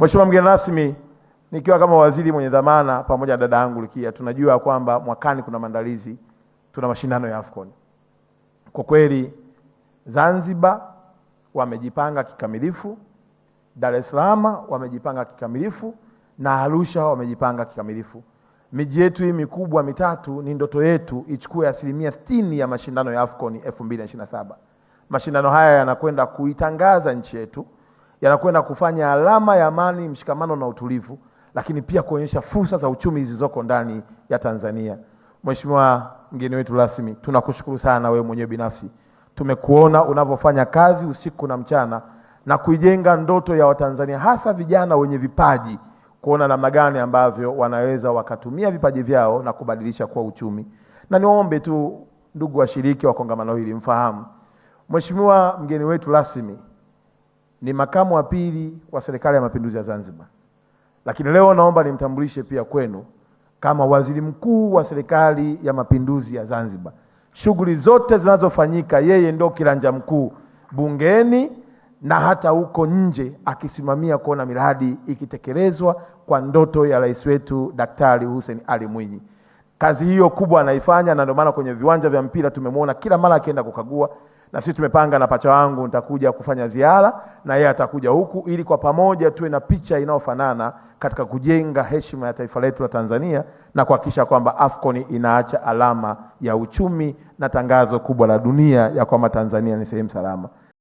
Mheshimiwa mgeni rasmi, nikiwa kama waziri mwenye dhamana pamoja na dada yangu Likia, tunajua kwamba mwakani kuna maandalizi, tuna mashindano ya AFCON. Kwa kweli Zanzibar wamejipanga kikamilifu, Dar es Salaam wamejipanga kikamilifu na Arusha wamejipanga kikamilifu. Miji yetu hii mikubwa mitatu ni ndoto yetu ichukue 60% ya mashindano ya AFCON 2027. Mashindano haya yanakwenda kuitangaza nchi yetu, yanakwenda kufanya alama ya amani, mshikamano na utulivu, lakini pia kuonyesha fursa za uchumi zilizoko ndani ya Tanzania. Mheshimiwa mgeni wetu rasmi, tunakushukuru sana wewe mwenyewe binafsi. Tumekuona unavyofanya kazi usiku na mchana na kuijenga ndoto ya Watanzania, hasa vijana wenye vipaji, kuona namna gani ambavyo wanaweza wakatumia vipaji vyao na kubadilisha kwa uchumi. Na niombe tu ndugu washiriki wa kongamano hili mfahamu, Mheshimiwa mgeni wetu rasmi ni makamu wa pili wa Serikali ya Mapinduzi ya Zanzibar. Lakini leo naomba nimtambulishe pia kwenu kama waziri mkuu wa Serikali ya Mapinduzi ya Zanzibar. Shughuli zote zinazofanyika yeye ndo kiranja mkuu bungeni na hata huko nje, akisimamia kuona miradi ikitekelezwa kwa ndoto ya rais wetu Daktari Hussein Ali Mwinyi. Kazi hiyo kubwa anaifanya, na ndio maana kwenye viwanja vya mpira tumemwona kila mara akienda kukagua, na sisi tumepanga na pacha wangu nitakuja kufanya ziara na yeye atakuja huku, ili kwa pamoja tuwe na picha inayofanana katika kujenga heshima ya taifa letu la Tanzania na kuhakikisha kwamba AFCON inaacha alama ya uchumi na tangazo kubwa la dunia ya kwamba Tanzania ni sehemu salama.